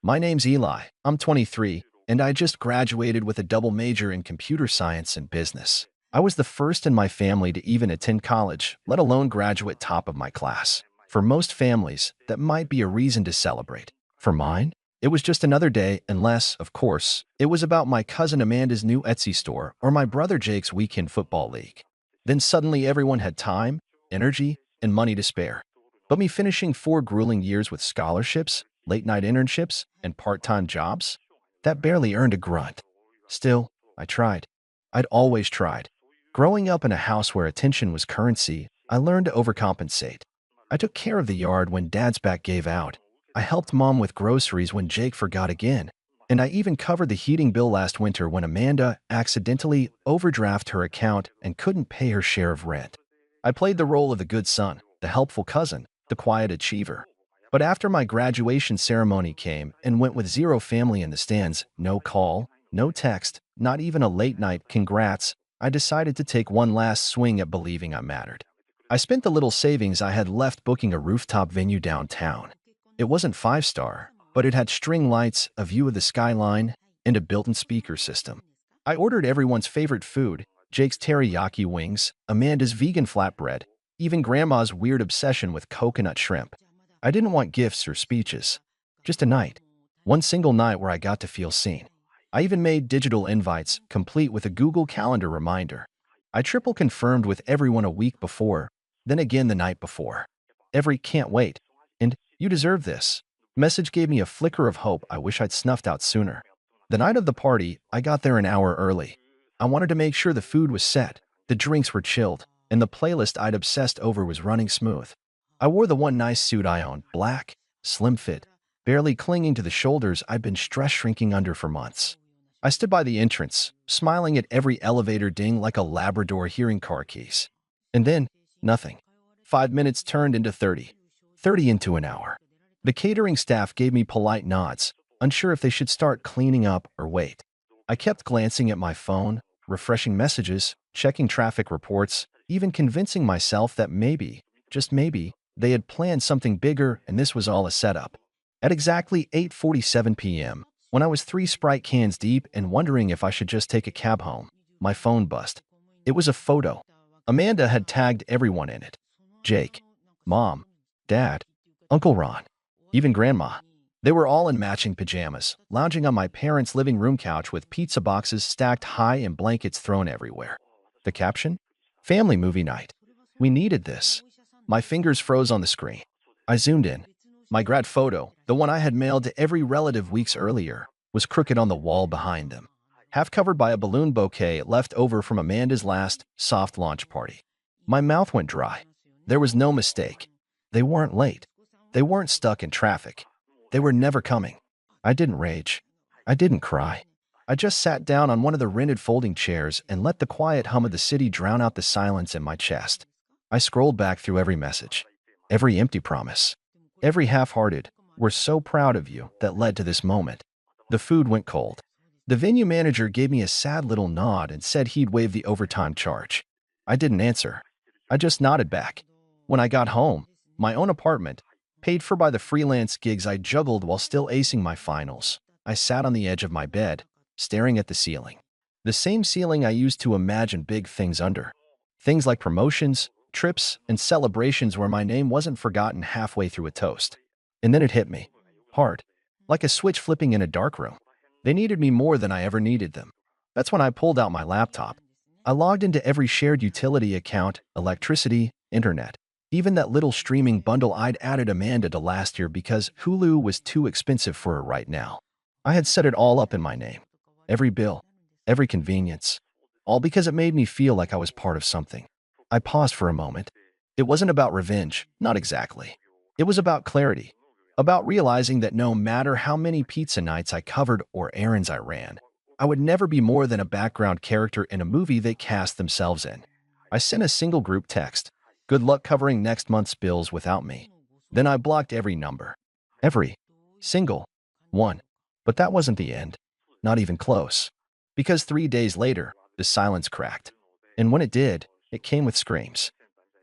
My name's Eli. I'm 23, and I just graduated with a double major in computer science and business. I was the first in my family to even attend college, let alone graduate top of my class. For most families, that might be a reason to celebrate. For mine, it was just another day, unless, of course, it was about my cousin Amanda's new Etsy store or my brother Jake's weekend football league. Then suddenly everyone had time, energy, and money to spare. But me finishing 4 grueling years with scholarships, late-night internships, and part-time jobs? That barely earned a grunt. Still, I tried. I'd always tried. Growing up in a house where attention was currency, I learned to overcompensate. I took care of the yard when Dad's back gave out. I helped Mom with groceries when Jake forgot again. And I even covered the heating bill last winter when Amanda accidentally overdrafted her account and couldn't pay her share of rent. I played the role of the good son, the helpful cousin, the quiet achiever. But after my graduation ceremony came and went with zero family in the stands, no call, no text, not even a late-night congrats, I decided to take one last swing at believing I mattered. I spent the little savings I had left booking a rooftop venue downtown. It wasn't five-star, but it had string lights, a view of the skyline, and a built-in speaker system. I ordered everyone's favorite food, Jake's teriyaki wings, Amanda's vegan flatbread, even Grandma's weird obsession with coconut shrimp. I didn't want gifts or speeches. Just a night. One single night where I got to feel seen. I even made digital invites, complete with a Google Calendar reminder. I triple confirmed with everyone a week before, then again the night before. Every "can't wait" and "you deserve this" message gave me a flicker of hope I wish I'd snuffed out sooner. The night of the party, I got there an hour early. I wanted to make sure the food was set, the drinks were chilled, and the playlist I'd obsessed over was running smooth. I wore the one nice suit I owned, black, slim fit, barely clinging to the shoulders I'd been stress shrinking under for months. I stood by the entrance, smiling at every elevator ding like a Labrador hearing car keys. And then, nothing. 5 minutes turned into 30. 30 into an hour. The catering staff gave me polite nods, unsure if they should start cleaning up or wait. I kept glancing at my phone, refreshing messages, checking traffic reports, even convincing myself that maybe, just maybe, they had planned something bigger and this was all a setup. At exactly 8:47 p.m., when I was 3 Sprite cans deep and wondering if I should just take a cab home, my phone buzzed. It was a photo. Amanda had tagged everyone in it. Jake, Mom, Dad, Uncle Ron, even Grandma. They were all in matching pajamas, lounging on my parents' living room couch with pizza boxes stacked high and blankets thrown everywhere. The caption? Family movie night. We needed this. My fingers froze on the screen. I zoomed in. My grad photo, the one I had mailed to every relative weeks earlier, was crooked on the wall behind them, half covered by a balloon bouquet left over from Amanda's last soft launch party. My mouth went dry. There was no mistake. They weren't late. They weren't stuck in traffic. They were never coming. I didn't rage. I didn't cry. I just sat down on one of the rented folding chairs and let the quiet hum of the city drown out the silence in my chest. I scrolled back through every message, every empty promise, every half-hearted "we're so proud of you" that led to this moment. The food went cold. The venue manager gave me a sad little nod and said he'd waive the overtime charge. I didn't answer. I just nodded back. When I got home, my own apartment, paid for by the freelance gigs I juggled while still acing my finals, I sat on the edge of my bed, staring at the ceiling. The same ceiling I used to imagine big things under. Things like promotions, trips, and celebrations where my name wasn't forgotten halfway through a toast. And then it hit me. Hard. Like a switch flipping in a dark room. They needed me more than I ever needed them. That's when I pulled out my laptop. I logged into every shared utility account, electricity, internet. Even that little streaming bundle I'd added Amanda to last year because Hulu was too expensive for her right now. I had set it all up in my name. Every bill, every convenience. All because it made me feel like I was part of something. I paused for a moment. It wasn't about revenge, not exactly. It was about clarity. About realizing that no matter how many pizza nights I covered or errands I ran, I would never be more than a background character in a movie they cast themselves in. I sent a single group text. Good luck covering next month's bills without me. Then I blocked every number. Every single one. But that wasn't the end. Not even close. Because 3 days later, the silence cracked. And when it did, it came with screams.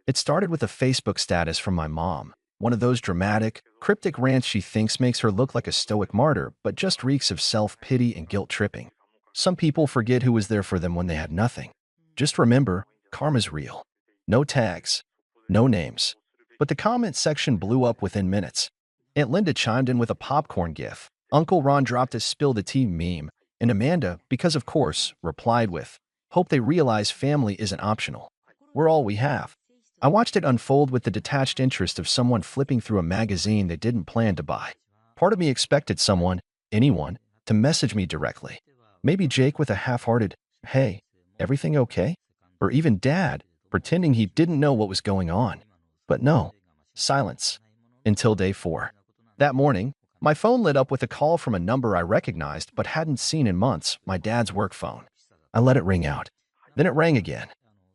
It started with a Facebook status from my mom. One of those dramatic, cryptic rants she thinks makes her look like a stoic martyr, but just reeks of self-pity and guilt-tripping. Some people forget who was there for them when they had nothing. Just remember, karma's real. No tags, no names. But the comment section blew up within minutes. Aunt Linda chimed in with a popcorn gif. Uncle Ron dropped a spill the tea meme. And Amanda, because of course, replied with, "Hope they realize family isn't optional. We're all we have." I watched it unfold with the detached interest of someone flipping through a magazine they didn't plan to buy. Part of me expected someone, anyone, to message me directly. Maybe Jake with a half-hearted, "Hey, everything okay?" Or even Dad, pretending he didn't know what was going on. But no, silence. Until day 4. That morning, my phone lit up with a call from a number I recognized but hadn't seen in months, my dad's work phone. I let it ring out. Then it rang again.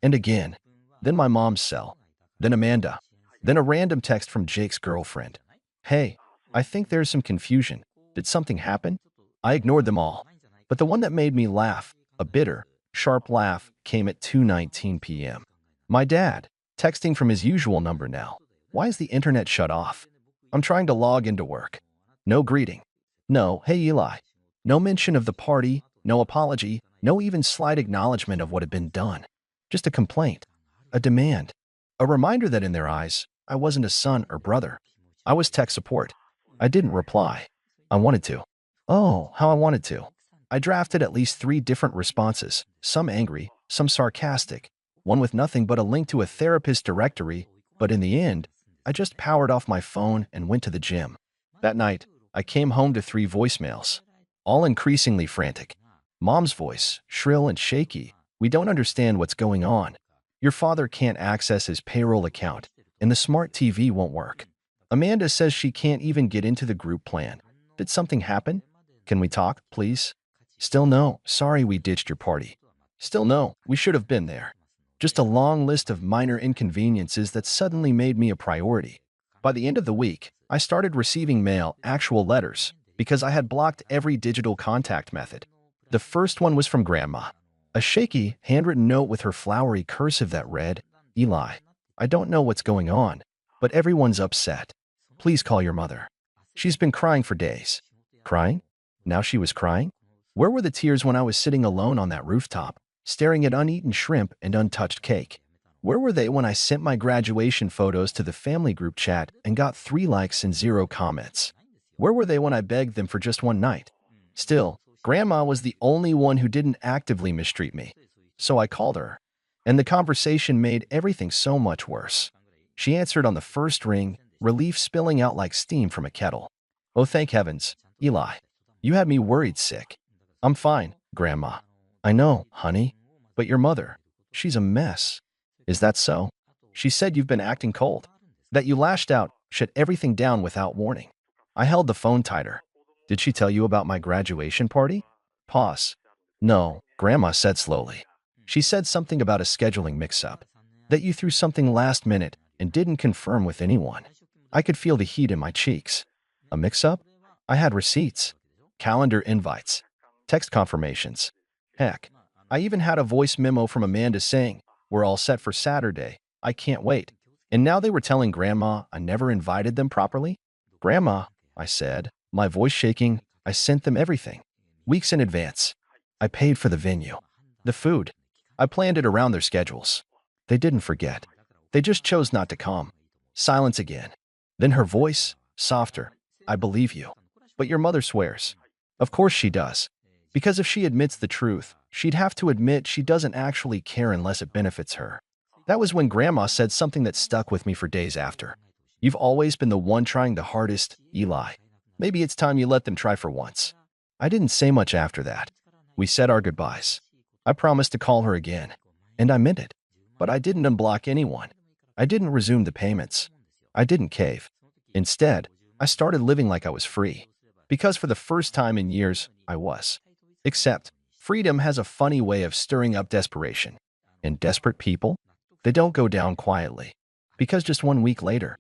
And again. Then my mom's cell. Then Amanda. Then a random text from Jake's girlfriend. "Hey, I think there's some confusion. Did something happen?" I ignored them all. But the one that made me laugh, a bitter, sharp laugh, came at 2:19 p.m. My dad, texting from his usual number now. "Why is the internet shut off?" I'm trying to log into work. No greeting. No, "Hey Eli." No mention of the party, no apology, no even slight acknowledgement of what had been done. Just a complaint. A demand. A reminder that in their eyes, I wasn't a son or brother. I was tech support. I didn't reply. I wanted to. Oh, how I wanted to. I drafted at least 3 different responses, some angry, some sarcastic, one with nothing but a link to a therapist directory, but in the end, I just powered off my phone and went to the gym. That night, I came home to 3 voicemails, all increasingly frantic. Mom's voice, shrill and shaky. "We don't understand what's going on. Your father can't access his payroll account, and the smart TV won't work." Amanda says she can't even get into the group plan. "Did something happen? Can we talk, please?" Still no, "Sorry we ditched your party." Still no, "We should have been there." Just a long list of minor inconveniences that suddenly made me a priority. By the end of the week, I started receiving mail, actual letters, because I had blocked every digital contact method. The first one was from Grandma. A shaky, handwritten note with her flowery cursive that read, "Eli, I don't know what's going on, but everyone's upset. Please call your mother. She's been crying for days." Crying? Now she was crying? Where were the tears when I was sitting alone on that rooftop, staring at uneaten shrimp and untouched cake? Where were they when I sent my graduation photos to the family group chat and got 3 likes and 0 comments? Where were they when I begged them for just one night? Still, Grandma was the only one who didn't actively mistreat me. So I called her, and the conversation made everything so much worse. She answered on the first ring, relief spilling out like steam from a kettle. "Oh, thank heavens, Eli. You had me worried sick." "I'm fine, Grandma." "I know, honey. But your mother, she's a mess." "Is that so? She said you've been acting cold. That you lashed out, shut everything down without warning." I held the phone tighter. "Did she tell you about my graduation party?" Pause. "No," Grandma said slowly. "She said something about a scheduling mix-up. That you threw something last minute and didn't confirm with anyone." I could feel the heat in my cheeks. A mix-up? I had receipts, calendar invites, text confirmations. Heck, I even had a voice memo from Amanda saying, "We're all set for Saturday. I can't wait." And now they were telling Grandma I never invited them properly? "Grandma," I said, my voice shaking, "I sent them everything. Weeks in advance. I paid for the venue. The food. I planned it around their schedules." They didn't forget. They just chose not to come. Silence again. Then her voice, softer. "I believe you. But your mother swears." Of course she does. Because if she admits the truth, she'd have to admit she doesn't actually care unless it benefits her. That was when Grandma said something that stuck with me for days after. "You've always been the one trying the hardest, Eli. Maybe it's time you let them try for once." I didn't say much after that. We said our goodbyes. I promised to call her again, and I meant it. But I didn't unblock anyone. I didn't resume the payments. I didn't cave. Instead, I started living like I was free. Because for the first time in years, I was. Except, freedom has a funny way of stirring up desperation. And desperate people? They don't go down quietly. Because just 1 week later,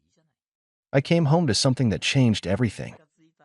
I came home to something that changed everything.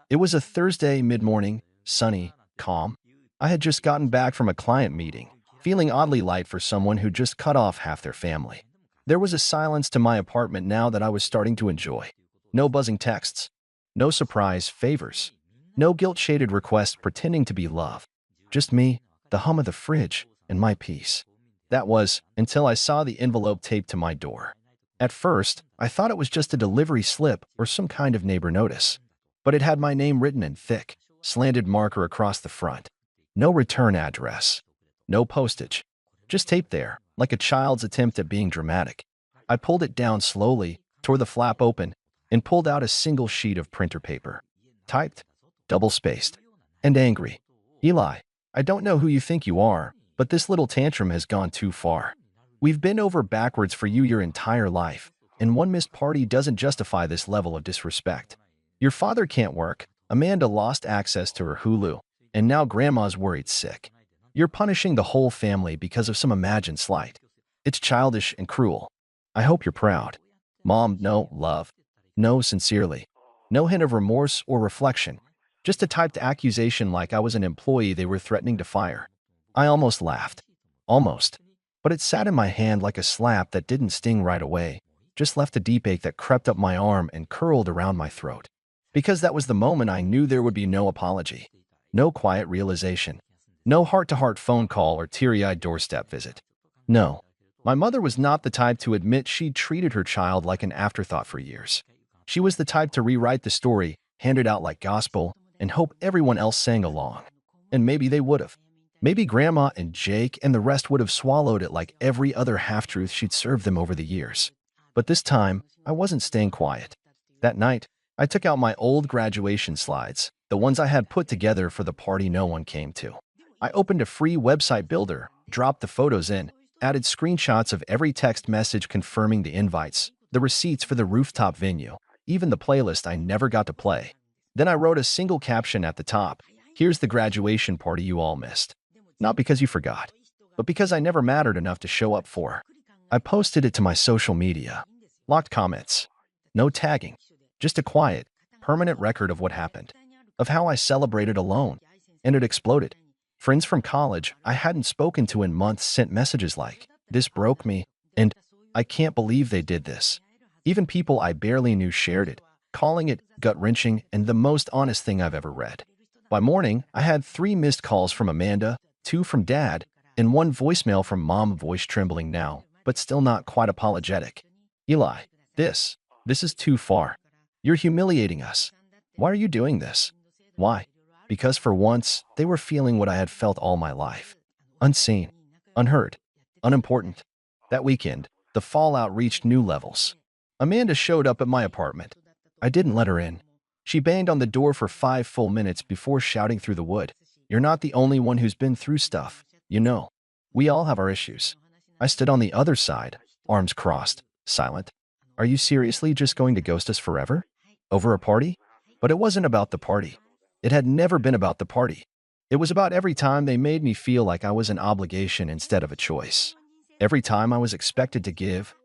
It was a Thursday mid-morning, sunny, calm. I had just gotten back from a client meeting, feeling oddly light for someone who just cut off half their family. There was a silence to my apartment now that I was starting to enjoy. No buzzing texts. No surprise favors. No guilt-shaded requests pretending to be love. Just me, the hum of the fridge, and my peace. That was until I saw the envelope taped to my door. At first, I thought it was just a delivery slip or some kind of neighbor notice. But it had my name written in thick, slanted marker across the front. No return address. No postage. Just taped there, like a child's attempt at being dramatic. I pulled it down slowly, tore the flap open, and pulled out a single sheet of printer paper. Typed, double-spaced, and angry. Eli, I don't know who you think you are, but this little tantrum has gone too far. We've been over backwards for you your entire life, and one missed party doesn't justify this level of disrespect. Your father can't work, Amanda lost access to her Hulu, and now Grandma's worried sick. You're punishing the whole family because of some imagined slight. It's childish and cruel. I hope you're proud. Mom, no, love. No, sincerely. No hint of remorse or reflection. Just a typed accusation like I was an employee they were threatening to fire. I almost laughed. Almost. But it sat in my hand like a slap that didn't sting right away, just left a deep ache that crept up my arm and curled around my throat. Because that was the moment I knew there would be no apology. No quiet realization. No heart-to-heart phone call or teary-eyed doorstep visit. No. My mother was not the type to admit she'd treated her child like an afterthought for years. She was the type to rewrite the story, hand it out like gospel, and hope everyone else sang along. And maybe they would have. Maybe Grandma and Jake and the rest would have swallowed it like every other half-truth she'd served them over the years. But this time, I wasn't staying quiet. That night, I took out my old graduation slides, the ones I had put together for the party no one came to. I opened a free website builder, dropped the photos in, added screenshots of every text message confirming the invites, the receipts for the rooftop venue, even the playlist I never got to play. Then I wrote a single caption at the top, "Here's the graduation party you all missed." Not because you forgot, but because I never mattered enough to show up for. I posted it to my social media. Locked comments. No tagging. Just a quiet, permanent record of what happened. Of how I celebrated alone. And it exploded. Friends from college I hadn't spoken to in months sent messages like, "This broke me," and "I can't believe they did this." Even people I barely knew shared it, calling it gut-wrenching and the most honest thing I've ever read. By morning, I had 3 missed calls from Amanda, 2 from Dad, and 1 voicemail from Mom, voice trembling now, but still not quite apologetic. "Eli, this is too far. You're humiliating us. Why are you doing this?" Why? Because for once, they were feeling what I had felt all my life. Unseen, unheard, unimportant. That weekend, the fallout reached new levels. Amanda showed up at my apartment. I didn't let her in. She banged on the door for 5 full minutes before shouting through the wood, "You're not the only one who's been through stuff. You know, we all have our issues." I stood on the other side, arms crossed, silent. "Are you seriously just going to ghost us forever? Over a party?" But it wasn't about the party. It had never been about the party. It was about every time they made me feel like I was an obligation instead of a choice. Every time I was expected to give,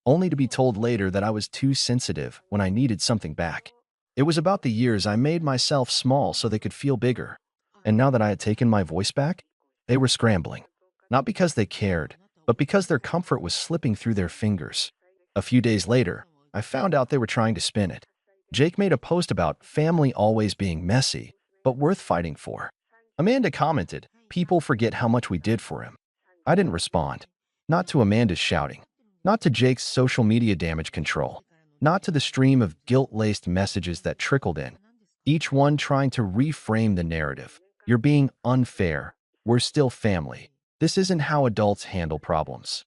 only to be told later that I was too sensitive when I needed something back. It was about the years I made myself small so they could feel bigger. And now that I had taken my voice back, they were scrambling. Not because they cared, but because their comfort was slipping through their fingers. A few days later, I found out they were trying to spin it. Jake made a post about family always being messy, but worth fighting for. Amanda commented, "People forget how much we did for him." I didn't respond. Not to Amanda's shouting. Not to Jake's social media damage control. Not to the stream of guilt-laced messages that trickled in. Each one trying to reframe the narrative. "You're being unfair. We're still family. This isn't how adults handle problems."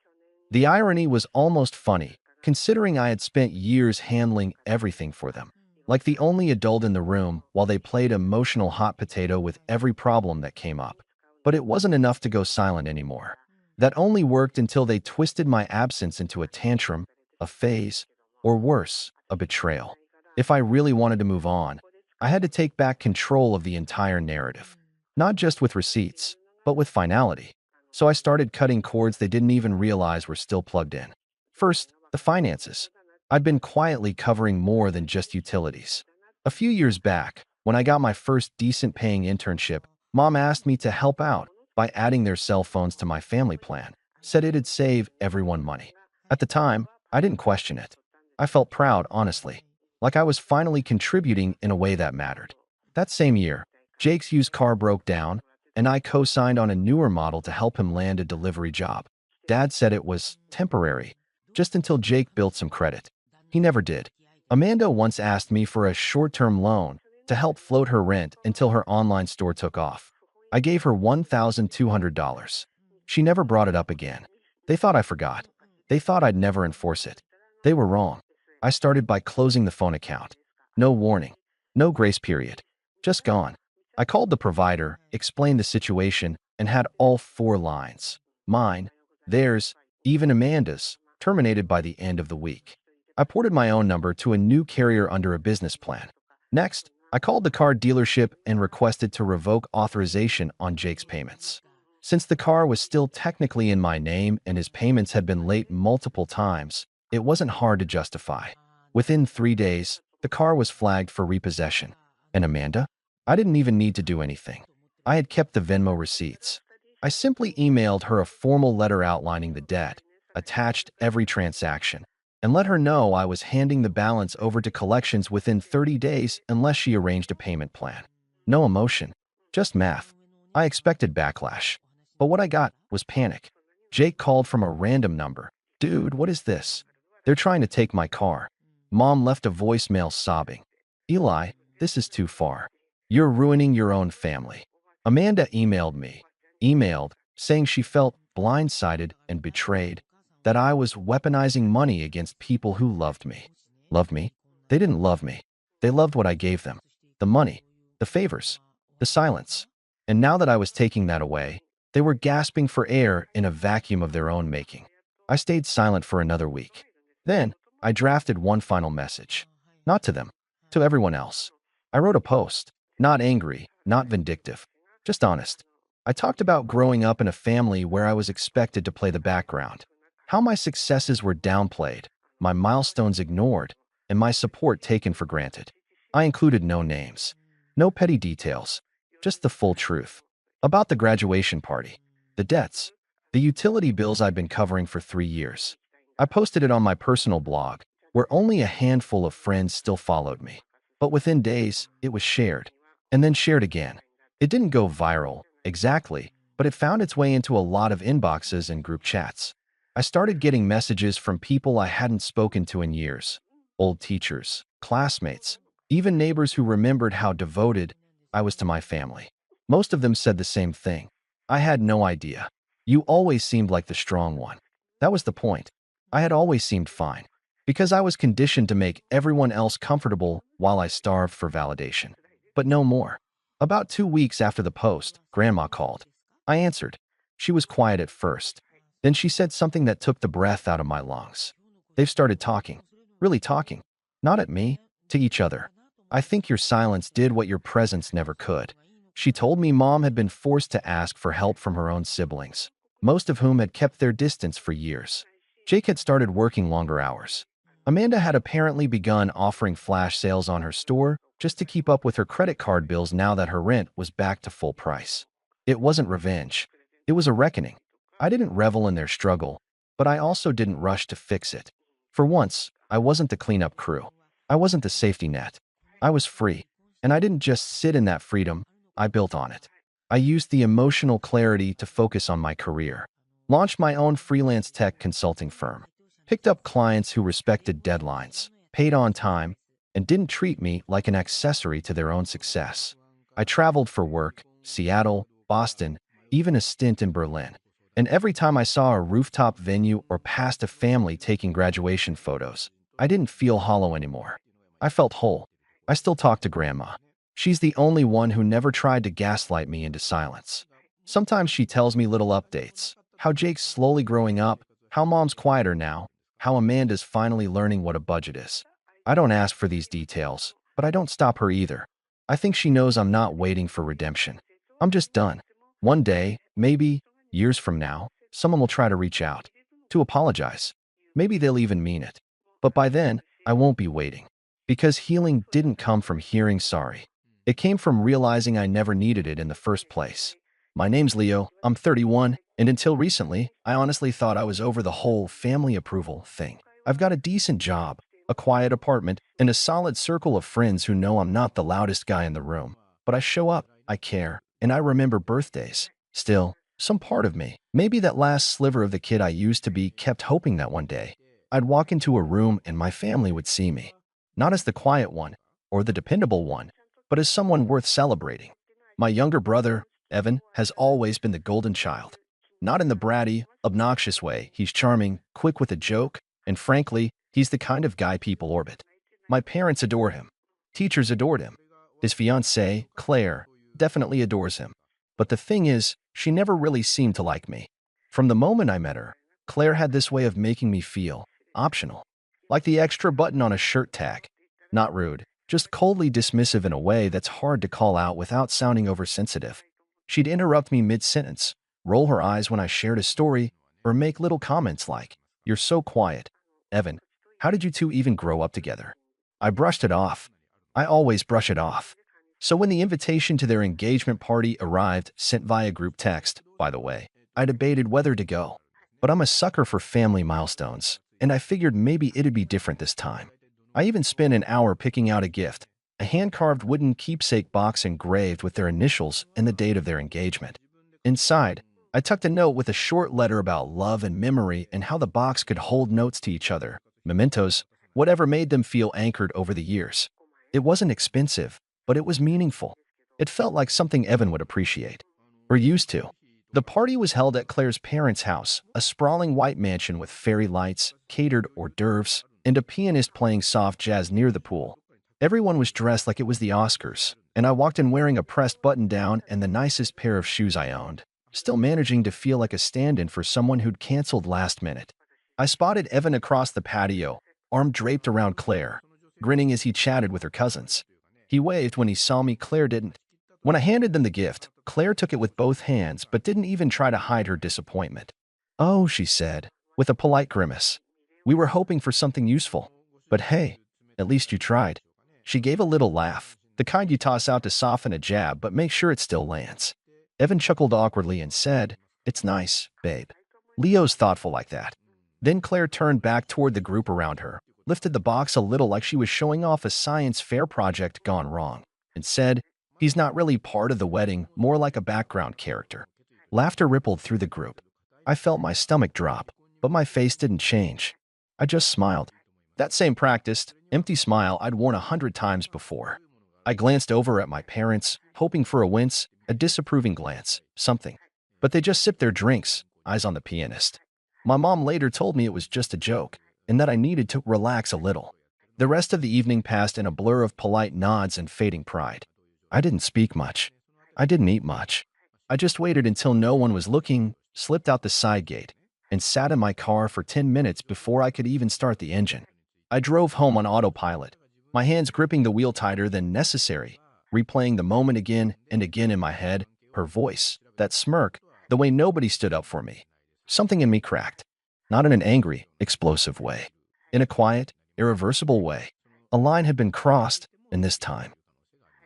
The irony was almost funny, considering I had spent years handling everything for them. Like the only adult in the room while they played emotional hot potato with every problem that came up. But it wasn't enough to go silent anymore. That only worked until they twisted my absence into a tantrum, a phase, or worse, a betrayal. If I really wanted to move on, I had to take back control of the entire narrative. Not just with receipts, but with finality. So I started cutting cords they didn't even realize were still plugged in. First, the finances. I'd been quietly covering more than just utilities. A few years back, when I got my first decent-paying internship, Mom asked me to help out by adding their cell phones to my family plan, said it'd save everyone money. At the time, I didn't question it. I felt proud, honestly, like I was finally contributing in a way that mattered. That same year, Jake's used car broke down, and I co-signed on a newer model to help him land a delivery job. Dad said it was temporary, just until Jake built some credit. He never did. Amanda once asked me for a short-term loan to help float her rent until her online store took off. I gave her $1,200. She never brought it up again. They thought I forgot. They thought I'd never enforce it. They were wrong. I started by closing the phone account. No warning. No grace period. Just gone. I called the provider, explained the situation, and had all 4 lines. Mine, theirs, even Amanda's, terminated by the end of the week. I ported my own number to a new carrier under a business plan. Next, I called the car dealership and requested to revoke authorization on Jake's payments. Since the car was still technically in my name and his payments had been late multiple times, it wasn't hard to justify. Within 3 days, the car was flagged for repossession. And Amanda? I didn't even need to do anything. I had kept the Venmo receipts. I simply emailed her a formal letter outlining the debt, attached every transaction, and let her know I was handing the balance over to collections within 30 days unless she arranged a payment plan. No emotion, just math. I expected backlash, but what I got was panic. Jake called from a random number. Dude, what is this? They're trying to take my car. Mom left a voicemail sobbing. Eli, this is too far. You're ruining your own family. Amanda emailed, saying she felt blindsided and betrayed, that I was weaponizing money against people who loved me. Loved me? They didn't love me. They loved what I gave them. The money, the favors, the silence. And now that I was taking that away, they were gasping for air in a vacuum of their own making. I stayed silent for another week. Then, I drafted one final message. Not to them, to everyone else. I wrote a post, not angry, not vindictive, just honest. I talked about growing up in a family where I was expected to play the background, how my successes were downplayed, my milestones ignored, and my support taken for granted. I included no names, no petty details, just the full truth. About the graduation party, the debts, the utility bills I'd been covering for 3 years. I posted it on my personal blog, where only a handful of friends still followed me. But within days, it was shared, and then shared again. It didn't go viral, exactly, but it found its way into a lot of inboxes and group chats. I started getting messages from people I hadn't spoken to in years. Old teachers, classmates, even neighbors who remembered how devoted I was to my family. Most of them said the same thing. I had no idea. You always seemed like the strong one. That was the point. I had always seemed fine, because I was conditioned to make everyone else comfortable while I starved for validation. But no more. About 2 weeks after the post, Grandma called. I answered. She was quiet at first. Then she said something that took the breath out of my lungs. They've started talking. Really talking. Not at me, to each other. I think your silence did what your presence never could. She told me Mom had been forced to ask for help from her own siblings, most of whom had kept their distance for years. Jake had started working longer hours. Amanda had apparently begun offering flash sales on her store just to keep up with her credit card bills now that her rent was back to full price. It wasn't revenge. It was a reckoning. I didn't revel in their struggle, but I also didn't rush to fix it. For once, I wasn't the cleanup crew. I wasn't the safety net. I was free, and I didn't just sit in that freedom, I built on it. I used the emotional clarity to focus on my career. Launched my own freelance tech consulting firm. Picked up clients who respected deadlines, paid on time, and didn't treat me like an accessory to their own success. I traveled for work, Seattle, Boston, even a stint in Berlin. And every time I saw a rooftop venue or passed a family taking graduation photos, I didn't feel hollow anymore. I felt whole. I still talk to Grandma. She's the only one who never tried to gaslight me into silence. Sometimes she tells me little updates, how Jake's slowly growing up, how Mom's quieter now, how Amanda's finally learning what a budget is. I don't ask for these details, but I don't stop her either. I think she knows I'm not waiting for redemption. I'm just done. One day, maybe, years from now, someone will try to reach out, to apologize. Maybe they'll even mean it. But by then, I won't be waiting. Because healing didn't come from hearing sorry. It came from realizing I never needed it in the first place. My name's Leo, I'm 31, and until recently, I honestly thought I was over the whole family approval thing. I've got a decent job, a quiet apartment, and a solid circle of friends who know I'm not the loudest guy in the room. But I show up, I care, and I remember birthdays. Still, some part of me, maybe that last sliver of the kid I used to be, kept hoping that one day I'd walk into a room and my family would see me. Not as the quiet one or the dependable one, but as someone worth celebrating. My younger brother, Evan, has always been the golden child. Not in the bratty, obnoxious way. He's charming, quick with a joke, and frankly, he's the kind of guy people orbit. My parents adore him. Teachers adored him. His fiancée, Claire, definitely adores him. But the thing is, she never really seemed to like me. From the moment I met her, Claire had this way of making me feel optional, like the extra button on a shirt tag. Not rude, just coldly dismissive in a way that's hard to call out without sounding oversensitive. She'd interrupt me mid-sentence, roll her eyes when I shared a story, or make little comments like, "You're so quiet. Evan, how did you two even grow up together?" I brushed it off. I always brush it off. So when the invitation to their engagement party arrived, sent via group text, by the way, I debated whether to go. But I'm a sucker for family milestones, and I figured maybe it'd be different this time. I even spent an hour picking out a gift, a hand-carved wooden keepsake box engraved with their initials and the date of their engagement. Inside, I tucked a note with a short letter about love and memory and how the box could hold notes to each other, mementos, whatever made them feel anchored over the years. It wasn't expensive, but it was meaningful. It felt like something Evan would appreciate. Or used to. The party was held at Claire's parents' house, a sprawling white mansion with fairy lights, catered hors d'oeuvres, and a pianist playing soft jazz near the pool. Everyone was dressed like it was the Oscars, and I walked in wearing a pressed button-down and the nicest pair of shoes I owned, still managing to feel like a stand-in for someone who'd canceled last minute. I spotted Evan across the patio, arm draped around Claire, grinning as he chatted with her cousins. He waved when he saw me. Claire didn't. When I handed them the gift, Claire took it with both hands but didn't even try to hide her disappointment. "Oh," she said, with a polite grimace. "We were hoping for something useful. But hey, at least you tried." She gave a little laugh, the kind you toss out to soften a jab but make sure it still lands. Evan chuckled awkwardly and said, "It's nice, babe. Leo's thoughtful like that." Then Claire turned back toward the group around her, lifted the box a little like she was showing off a science fair project gone wrong, and said, "He's not really part of the wedding, more like a background character." Laughter rippled through the group. I felt my stomach drop, but my face didn't change. I just smiled. That same practiced, empty smile I'd worn 100 times before. I glanced over at my parents, hoping for a wince, a disapproving glance, something. But they just sipped their drinks, eyes on the pianist. My mom later told me it was just a joke, and that I needed to relax a little. The rest of the evening passed in a blur of polite nods and fading pride. I didn't speak much. I didn't eat much. I just waited until no one was looking, slipped out the side gate, and sat in my car for 10 minutes before I could even start the engine. I drove home on autopilot, my hands gripping the wheel tighter than necessary, replaying the moment again and again in my head, her voice, that smirk, the way nobody stood up for me. Something in me cracked. Not in an angry, explosive way. In a quiet, irreversible way. A line had been crossed, and this time,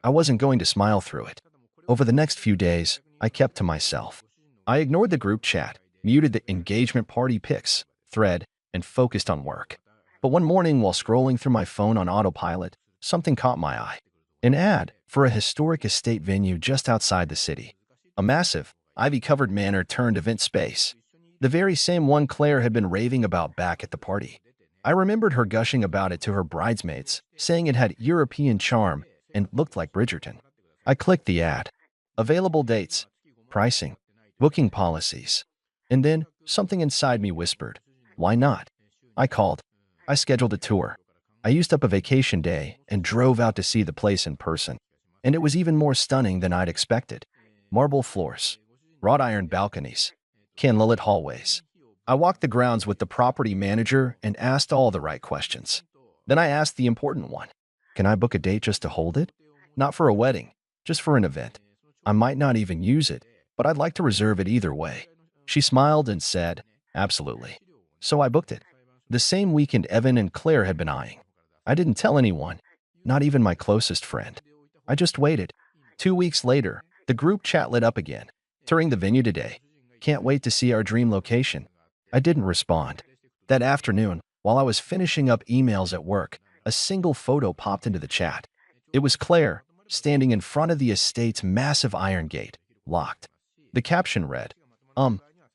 I wasn't going to smile through it. Over the next few days, I kept to myself. I ignored the group chat, muted the engagement party pics, thread, and focused on work. But one morning while scrolling through my phone on autopilot, something caught my eye. An ad for a historic estate venue just outside the city. A massive, ivy-covered manor turned event space. The very same one Claire had been raving about back at the party. I remembered her gushing about it to her bridesmaids, saying it had European charm and looked like Bridgerton. I clicked the ad. Available dates, pricing, booking policies. And then, something inside me whispered, "Why not?" I called. I scheduled a tour. I used up a vacation day and drove out to see the place in person. And it was even more stunning than I'd expected. Marble floors, wrought iron balconies, candlelit hallways. I walked the grounds with the property manager and asked all the right questions. Then I asked the important one. "Can I book a date just to hold it? Not for a wedding, just for an event. I might not even use it, but I'd like to reserve it either way." She smiled and said, "Absolutely." So I booked it. The same weekend Evan and Claire had been eyeing. I didn't tell anyone, not even my closest friend. I just waited. 2 weeks later, the group chat lit up again. "Touring the venue today. Can't wait to see our dream location." I didn't respond. That afternoon, While I was finishing up emails at work, a single photo popped into the chat. It was Claire, standing in front of the estate's massive iron gate, locked. The caption read,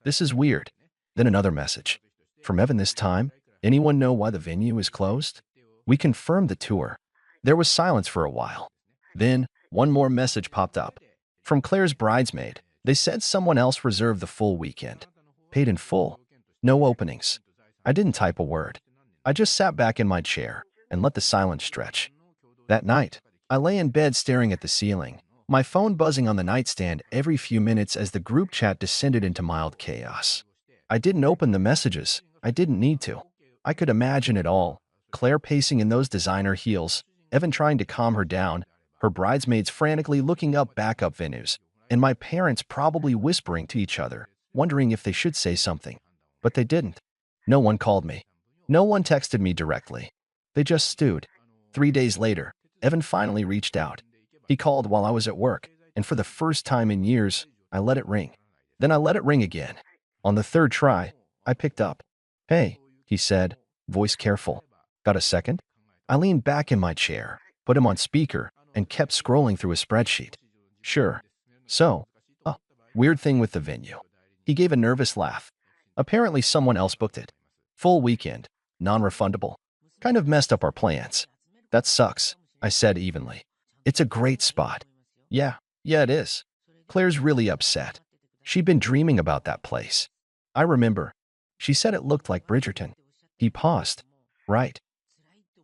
this is weird. Then another message. From Evan this time, anyone know why the venue is closed? We confirmed the tour. There was silence for a while. Then, one more message popped up. From Claire's bridesmaid, they said someone else reserved the full weekend. Paid in full. No openings. I didn't type a word. I just sat back in my chair and let the silence stretch. That night, I lay in bed staring at the ceiling, my phone buzzing on the nightstand every few minutes as the group chat descended into mild chaos. I didn't open the messages. I didn't need to. I could imagine it all. Claire pacing in those designer heels, Evan trying to calm her down, her bridesmaids frantically looking up backup venues, and my parents probably whispering to each other, wondering if they should say something. But they didn't. No one called me. No one texted me directly. They just stewed. 3 days later, Evan finally reached out. He called while I was at work, and for the first time in years, I let it ring. Then I let it ring again. On the third try, I picked up. Hey, he said, voice careful. Got a second? I leaned back in my chair, put him on speaker, and kept scrolling through a spreadsheet. Sure. So, weird thing with the venue. He gave a nervous laugh. Apparently someone else booked it. Full weekend, non-refundable. Kind of messed up our plans. That sucks, I said evenly. It's a great spot. Yeah, it is. Claire's really upset. She'd been dreaming about that place. I remember. She said it looked like Bridgerton. He paused. Right.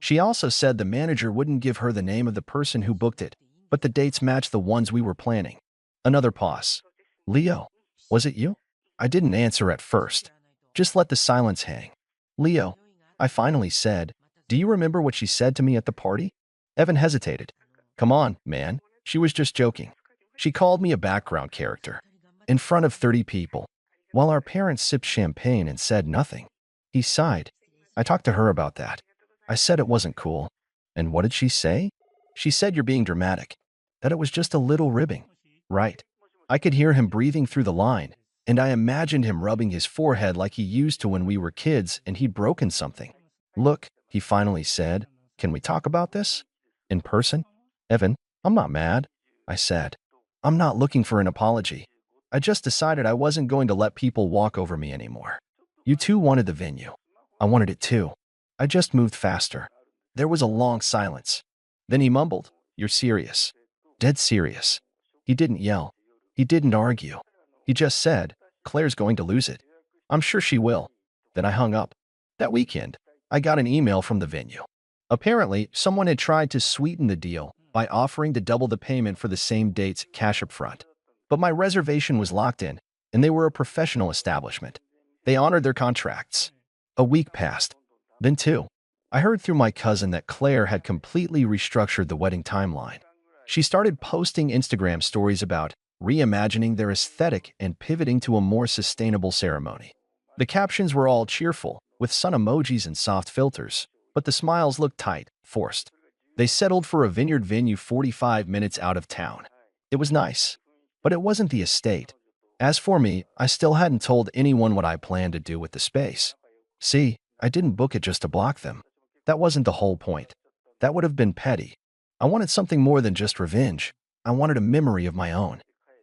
She also said the manager wouldn't give her the name of the person who booked it, but the dates matched the ones we were planning. Another pause. Leo, was it you? I didn't answer at first. Just let the silence hang. Leo, I finally said, do you remember what she said to me at the party? Evan hesitated. Come on, man. She was just joking. She called me a background character. In front of 30 people. While our parents sipped champagne and said nothing. He sighed. I talked to her about that. I said it wasn't cool. And what did she say? She said you're being dramatic. That it was just a little ribbing. Right. I could hear him breathing through the line, and I imagined him rubbing his forehead like he used to when we were kids and he'd broken something. Look, he finally said, can we talk about this? In person? Evan, I'm not mad, I said. I'm not looking for an apology. I just decided I wasn't going to let people walk over me anymore. You two wanted the venue. I wanted it too. I just moved faster. There was a long silence. Then he mumbled, you're serious. Dead serious. He didn't yell. He didn't argue. He just said, Claire's going to lose it. I'm sure she will. Then I hung up. That weekend, I got an email from the venue. Apparently, someone had tried to sweeten the deal by offering to double the payment for the same dates, cash up front. But my reservation was locked in, and they were a professional establishment. They honored their contracts. A week passed. Then two. I heard through my cousin that Claire had completely restructured the wedding timeline. She started posting Instagram stories about reimagining their aesthetic and pivoting to a more sustainable ceremony. The captions were all cheerful, with sun emojis and soft filters, but the smiles looked tight, forced. They settled for a vineyard venue 45 minutes out of town. It was nice, but it wasn't the estate. As for me, I still hadn't told anyone what I planned to do with the space. See, I didn't book it just to block them. That wasn't the whole point. That would have been petty. I wanted something more than just revenge. I wanted a memory of my own.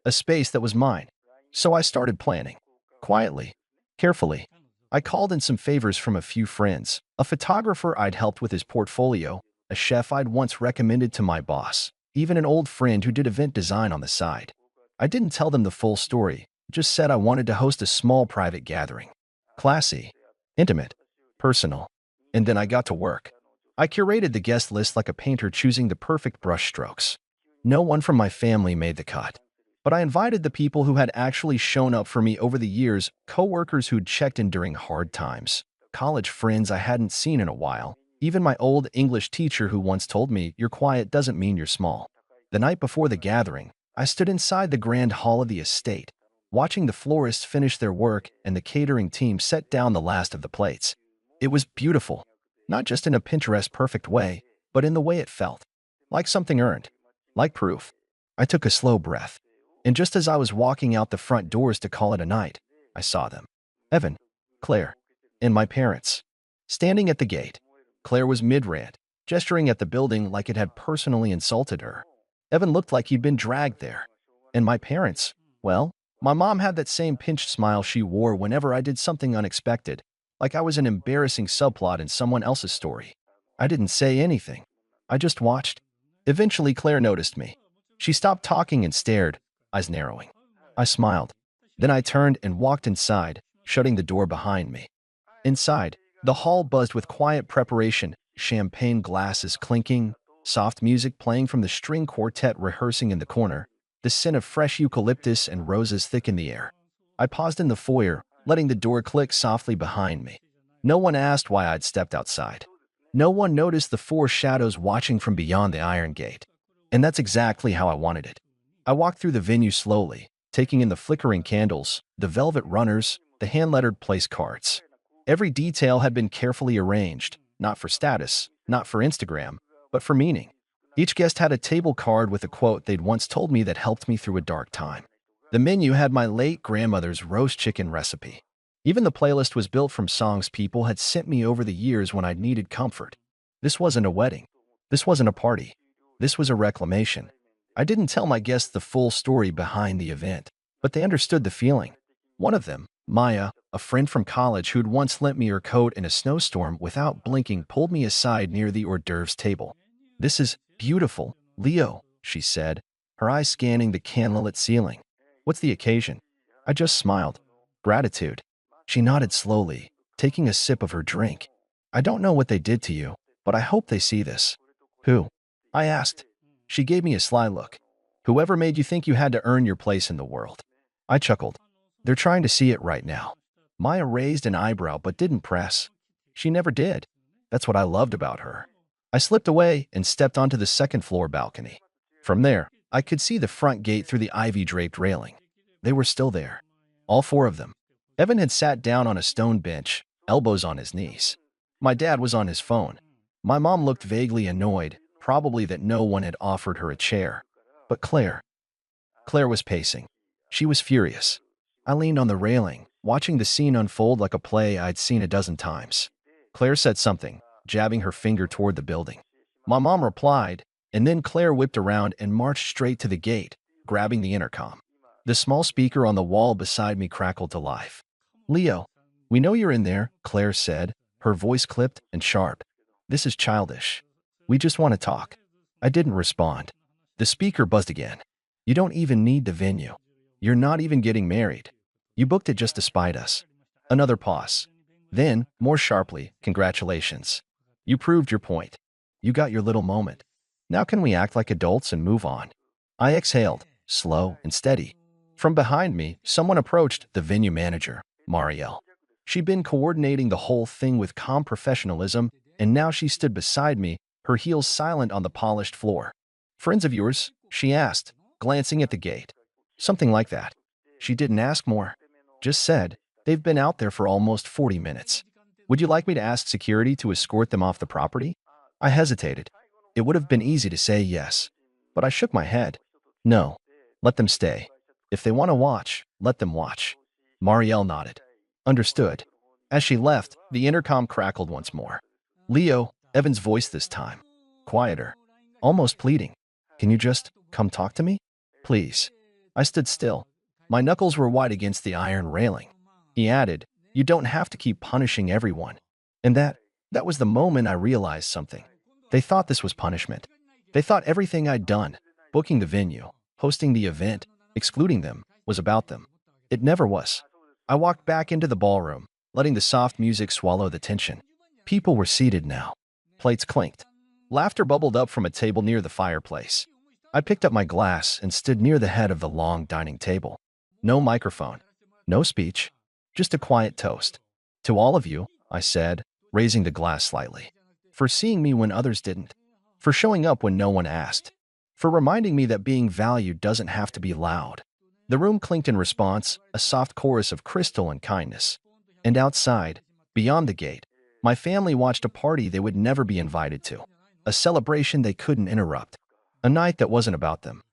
A space that was mine. So I started planning. Quietly. Carefully. I called in some favors from a few friends, a photographer I'd helped with his portfolio, a chef I'd once recommended to my boss, even an old friend who did event design on the side. I didn't tell them the full story, just said I wanted to host a small private gathering. Classy. Intimate. Personal. And then I got to work. I curated the guest list like a painter choosing the perfect brush strokes. No one from my family made the cut. But I invited the people who had actually shown up for me over the years, coworkers who'd checked in during hard times, college friends I hadn't seen in a while, even my old English teacher who once told me, "You're quiet doesn't mean you're small." The night before the gathering, I stood inside the grand hall of the estate, watching the florists finish their work and the catering team set down the last of the plates. It was beautiful, not just in a Pinterest perfect way, but in the way it felt, like something earned, like proof. I took a slow breath. And just as I was walking out the front doors to call it a night, I saw them. Evan, Claire, and my parents. Standing at the gate, Claire was mid-rant, gesturing at the building like it had personally insulted her. Evan looked like he'd been dragged there. And my parents, well, my mom had that same pinched smile she wore whenever I did something unexpected, like I was an embarrassing subplot in someone else's story. I didn't say anything. I just watched. Eventually, Claire noticed me. She stopped talking and stared, eyes narrowing. I smiled. Then I turned and walked inside, shutting the door behind me. Inside, the hall buzzed with quiet preparation, champagne glasses clinking, soft music playing from the string quartet rehearsing in the corner, the scent of fresh eucalyptus and roses thick in the air. I paused in the foyer, letting the door click softly behind me. No one asked why I'd stepped outside. No one noticed the four shadows watching from beyond the iron gate. And that's exactly how I wanted it. I walked through the venue slowly, taking in the flickering candles, the velvet runners, the hand-lettered place cards. Every detail had been carefully arranged, not for status, not for Instagram, but for meaning. Each guest had a table card with a quote they'd once told me that helped me through a dark time. The menu had my late grandmother's roast chicken recipe. Even the playlist was built from songs people had sent me over the years when I'd needed comfort. This wasn't a wedding. This wasn't a party. This was a reclamation. I didn't tell my guests the full story behind the event, but they understood the feeling. One of them, Maya, a friend from college who'd once lent me her coat in a snowstorm without blinking, pulled me aside near the hors d'oeuvres table. "This is beautiful, Leo," she said, her eyes scanning the candlelit ceiling. "What's the occasion?" I just smiled. "Gratitude." She nodded slowly, taking a sip of her drink. "I don't know what they did to you, but I hope they see this." "Who?" I asked. She gave me a sly look. "Whoever made you think you had to earn your place in the world." I chuckled. "They're trying to see it right now." Maya raised an eyebrow but didn't press. She never did. That's what I loved about her. I slipped away and stepped onto the second-floor balcony. From there, I could see the front gate through the ivy-draped railing. They were still there. All four of them. Evan had sat down on a stone bench, elbows on his knees. My dad was on his phone. My mom looked vaguely annoyed, probably that no one had offered her a chair. But Claire was pacing. She was furious. I leaned on the railing, watching the scene unfold like a play I'd seen a dozen times. Claire said something, jabbing her finger toward the building. My mom replied, and then Claire whipped around and marched straight to the gate, grabbing the intercom. The small speaker on the wall beside me crackled to life. "Leo, we know you're in there," Claire said, her voice clipped and sharp. "This is childish. We just want to talk." I didn't respond. The speaker buzzed again. "You don't even need the venue. You're not even getting married. You booked it just to spite us." Another pause. Then, more sharply, "Congratulations. You proved your point. You got your little moment. Now can we act like adults and move on?" I exhaled, slow and steady. From behind me, someone approached, the venue manager, Marielle. She'd been coordinating the whole thing with calm professionalism, and now she stood beside me, her heels silent on the polished floor. "Friends of yours?" she asked, glancing at the gate. Something like that. She didn't ask more. Just said, "They've been out there for almost 40 minutes. Would you like me to ask security to escort them off the property?" I hesitated. It would have been easy to say yes, but I shook my head. "No, let them stay. If they want to watch, let them watch." Marielle nodded. "Understood." As she left, the intercom crackled once more. "Leo," Evan's voice this time. Quieter. Almost pleading. "Can you just come talk to me? Please." I stood still. My knuckles were white against the iron railing. He added, "You don't have to keep punishing everyone." And that was the moment I realized something. They thought this was punishment. They thought everything I'd done, booking the venue, hosting the event, excluding them, was about them. It never was. I walked back into the ballroom, letting the soft music swallow the tension. People were seated now. Plates clinked. Laughter bubbled up from a table near the fireplace. I picked up my glass and stood near the head of the long dining table. No microphone. No speech. Just a quiet toast. "To all of you," I said, raising the glass slightly. "For seeing me when others didn't. For showing up when no one asked. For reminding me that being valued doesn't have to be loud." The room clinked in response, a soft chorus of crystal and kindness. And outside, beyond the gate, my family watched a party they would never be invited to. A celebration they couldn't interrupt. A night that wasn't about them.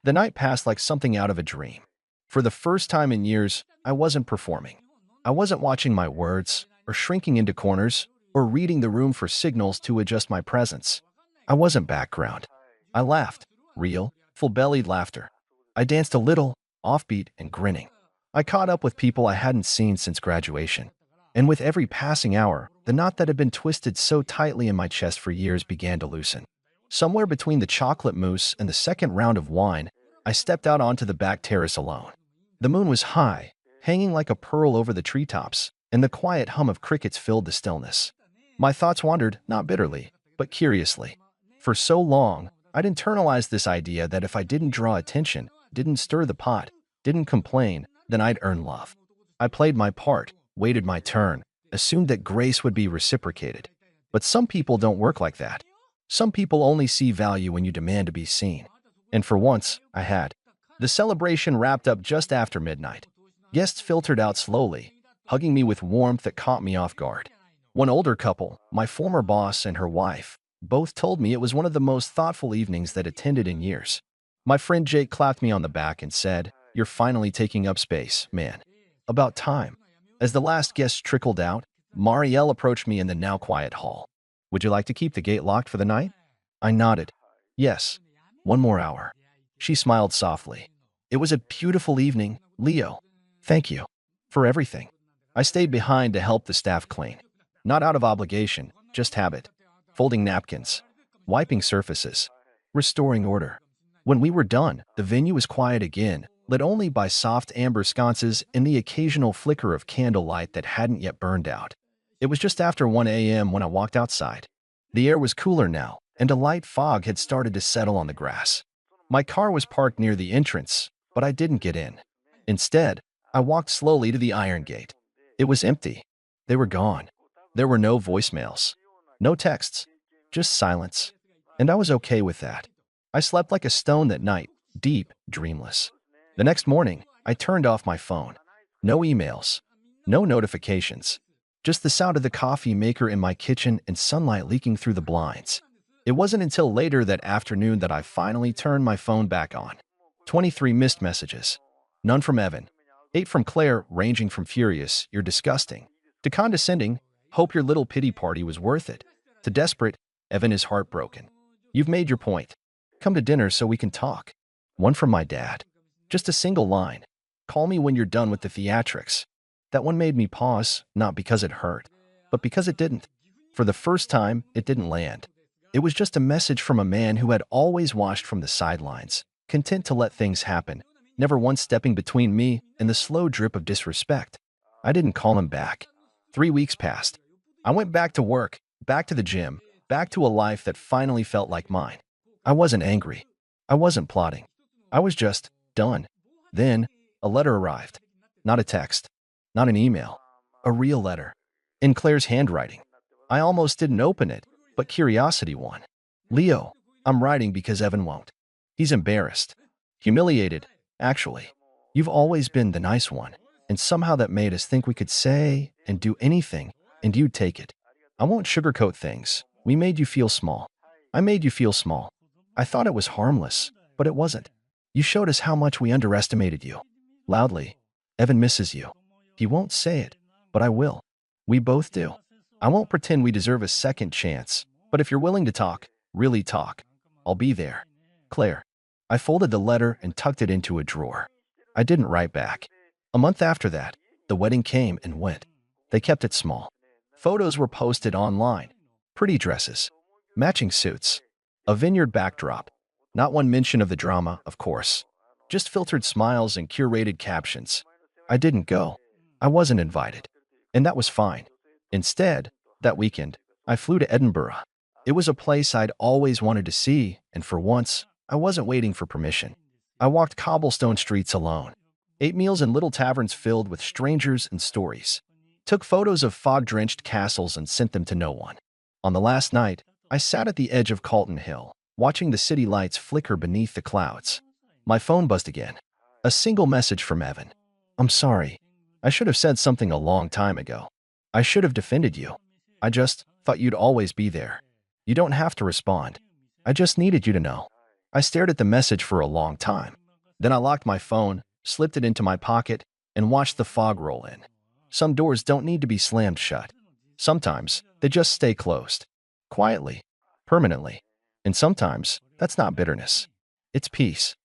The night passed like something out of a dream. For the first time in years, I wasn't performing. I wasn't watching my words or shrinking into corners. or reading the room for signals to adjust my presence. I wasn't background. I laughed, real, full-bellied laughter. I danced a little, offbeat and grinning. I caught up with people I hadn't seen since graduation. And with every passing hour, the knot that had been twisted so tightly in my chest for years began to loosen. Somewhere between the chocolate mousse and the second round of wine, I stepped out onto the back terrace alone. The moon was high, hanging like a pearl over the treetops, and the quiet hum of crickets filled the stillness. My thoughts wandered, not bitterly, but curiously. For so long, I'd internalized this idea that if I didn't draw attention, didn't stir the pot, didn't complain, then I'd earn love. I played my part, waited my turn, assumed that grace would be reciprocated. But some people don't work like that. Some people only see value when you demand to be seen. And for once, I had. The celebration wrapped up just after midnight. Guests filtered out slowly, hugging me with warmth that caught me off guard. One older couple, my former boss and her wife, both told me it was one of the most thoughtful evenings they'd attended in years. My friend Jake clapped me on the back and said, "You're finally taking up space, man. About time." As the last guest trickled out, Marielle approached me in the now quiet hall. "Would you like to keep the gate locked for the night?" I nodded. "Yes. One more hour." She smiled softly. "It was a beautiful evening, Leo. Thank you. For everything." I stayed behind to help the staff clean. Not out of obligation, just habit. Folding napkins, wiping surfaces, restoring order. When we were done, the venue was quiet again, lit only by soft amber sconces and the occasional flicker of candlelight that hadn't yet burned out. It was just after 1 a.m. when I walked outside. The air was cooler now, and a light fog had started to settle on the grass. My car was parked near the entrance, but I didn't get in. Instead, I walked slowly to the iron gate. It was empty. They were gone. There were no voicemails, no texts, just silence. And I was okay with that. I slept like a stone that night, deep, dreamless. The next morning, I turned off my phone. No emails, no notifications, just the sound of the coffee maker in my kitchen and sunlight leaking through the blinds. It wasn't until later that afternoon that I finally turned my phone back on. 23 missed messages. None from Evan. 8 from Claire, ranging from furious, "You're disgusting," to condescending, "Hope your little pity party was worth it," to desperate, "Evan is heartbroken. You've made your point. Come to dinner so we can talk." One from my dad. Just a single line. "Call me when you're done with the theatrics." That one made me pause, not because it hurt, but because it didn't. For the first time, it didn't land. It was just a message from a man who had always watched from the sidelines, content to let things happen, never once stepping between me and the slow drip of disrespect. I didn't call him back. 3 weeks passed. I went back to work, back to the gym, back to a life that finally felt like mine. I wasn't angry. I wasn't plotting. I was just done. Then, a letter arrived. Not a text. Not an email. A real letter. In Claire's handwriting. I almost didn't open it, but curiosity won. "Leo, I'm writing because Evan won't. He's embarrassed. Humiliated, actually. You've always been the nice one, and somehow that made us think we could say and do anything, and you'd take it. I won't sugarcoat things. We made you feel small. I made you feel small. I thought it was harmless, but it wasn't. You showed us how much we underestimated you." Loudly. "Evan misses you. He won't say it, but I will. We both do. I won't pretend we deserve a second chance, but if you're willing to talk, really talk, I'll be there. Claire." I folded the letter and tucked it into a drawer. I didn't write back. A month after that, the wedding came and went. They kept it small. Photos were posted online. Pretty dresses. Matching suits. A vineyard backdrop. Not one mention of the drama, of course. Just filtered smiles and curated captions. I didn't go. I wasn't invited. And that was fine. Instead, that weekend, I flew to Edinburgh. It was a place I'd always wanted to see, and for once, I wasn't waiting for permission. I walked cobblestone streets alone. Ate meals in little taverns filled with strangers and stories. Took photos of fog-drenched castles and sent them to no one. On the last night, I sat at the edge of Calton Hill, watching the city lights flicker beneath the clouds. My phone buzzed again. A single message from Evan. "I'm sorry. I should have said something a long time ago. I should have defended you. I just thought you'd always be there. You don't have to respond. I just needed you to know." I stared at the message for a long time. Then I locked my phone, slipped it into my pocket, and watched the fog roll in. Some doors don't need to be slammed shut. Sometimes, They just stay closed. Quietly. Permanently. And sometimes, that's not bitterness. It's peace.